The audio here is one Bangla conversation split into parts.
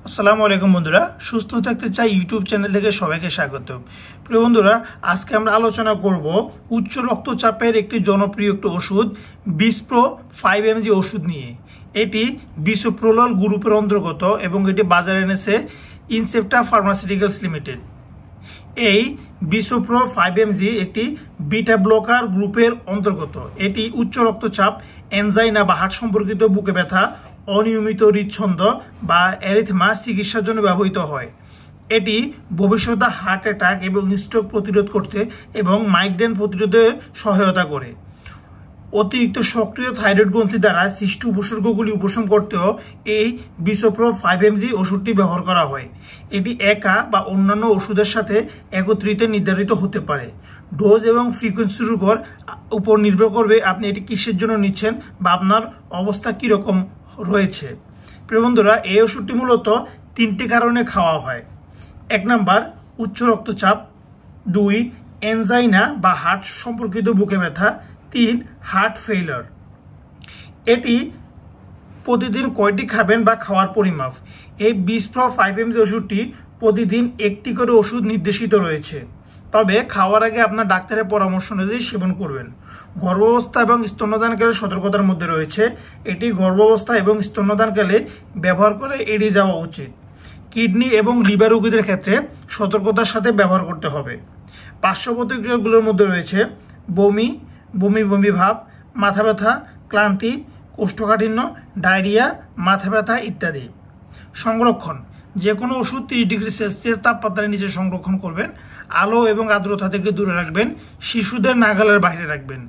আসসালামু আলাইকুম বন্ধুরা, সুস্থ থাকতে চাই ইউটিউব চ্যানেল থেকে সবাইকে স্বাগত। প্রিয় বন্ধুরা, আজকে আমরা আলোচনা করব উচ্চ রক্তচাপের একটি জনপ্রিয় একটি ওষুধ বিসপ্রো 5mg ওষুধ নিয়ে। এটি বিসোপ্রোলল গ্রুপের অন্তর্গত এবং এটি বাজারে এনেছে ইনসেপ্টা ফার্মাসিউটিক্যালস লিমিটেড। এই বিসোপ্রো 5mg একটি বিটা ব্লকার গ্রুপের অন্তর্গত। এটি উচ্চ রক্তচাপ, এনজাইনা বা হার্ট সম্পর্কিত বুকে ব্যথা, অনিয়মিত হৃদছন্দ বা অ্যারিথমা চিকিৎসার জন্য ব্যবহৃত হয়। এটি ভবিষ্যতে হার্ট অ্যাটাক এবং স্ট্রোক প্রতিরোধ করতে এবং মাইগ্রেন প্রতিরোধে সহায়তা করে। অতিরিক্ত সক্রিয় থাইরয়েড গ্রন্থি দ্বারা সৃষ্ট উপসর্গগুলি উপশম করতেও এই বিসোপ্রো 5mg ওষুধটি ব্যবহার করা হয়। এটি একা বা অন্যান্য ওষুধের সাথে একত্রিত নির্ধারিত হতে পারে। ডোজ এবং ফ্রিকোয়েন্সির উপর নির্ভর করবে আপনি এটি কিসের জন্য নিচ্ছেন বা আপনার অবস্থা কীরকম রয়েছে। প্রিয় বন্ধুরা, এই ওষুধটি মূলত 3টি কারণে খাওয়া হয়। 1 নাম্বার উচ্চ রক্তচাপ, 2 এনজাইনা বা হার্ট সম্পর্কিত বুকে ব্যথা, 3 হার্ট ফেইলার। এটি প্রতিদিন কয়টি খাবেন বা খাওয়ার পরিমাপ। এই বিসপ্রো 5mg ওষুধটি প্রতিদিন একটি করে ওষুধ নির্দেশিত রয়েছে, তবে খাওয়ার আগে আপনার ডাক্তারের পরামর্শ অনুযায়ী সেবন করবেন। গর্ভাবস্থা এবং স্তন্যদানকালে সতর্কতার মধ্যে রয়েছে। এটি গর্ভাবস্থা এবং স্তন্যদানকালে ব্যবহার করে এড়িয়ে যাওয়া উচিত। কিডনি এবং লিভার রোগীদের ক্ষেত্রে সতর্কতার সাথে ব্যবহার করতে হবে। পার্শ্ব প্রতিক্রিয়াগুলোর মধ্যে রয়েছে বমি, বমি ভাব, মাথা ব্যথা, ক্লান্তি, কোষ্ঠকাঠিন্য, ডায়রিয়া, মাথা ব্যথা ইত্যাদি। সংরক্ষণ: যে কোনো ওষুধ 30°C তাপমাত্রার নিচে সংরক্ষণ করবেন। আলো এবং আর্দ্রতা থেকে দূরে রাখবেন। শিশুদের নাগালের বাইরে রাখবেন।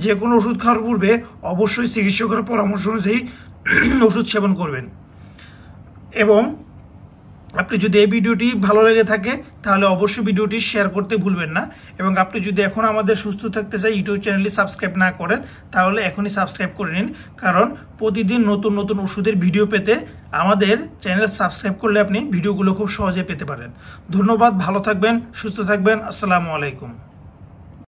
যে কোনো ওষুধ খাওয়ার পূর্বে অবশ্যই চিকিৎসকের পরামর্শ অনুযায়ী ওষুধ সেবন করবেন। এবং আপনি যদি এই ভিডিওটি ভালো লেগে থাকে তাহলে অবশ্যই ভিডিওটি শেয়ার করতে ভুলবেন না। এবং আপনি যদি এখন আমাদের সুস্থ থাকতে চাই ইউটিউব চ্যানেলটি সাবস্ক্রাইব না করেন তাহলে এখনই সাবস্ক্রাইব করে নিন, কারণ প্রতিদিন নতুন নতুন ওষুধের ভিডিও পেতে আমাদের চ্যানেল সাবস্ক্রাইব করলে আপনি ভিডিওগুলো খুব সহজে পেতে পারেন। ধন্যবাদ, ভালো থাকবেন, সুস্থ থাকবেন। আসসালামু আলাইকুম।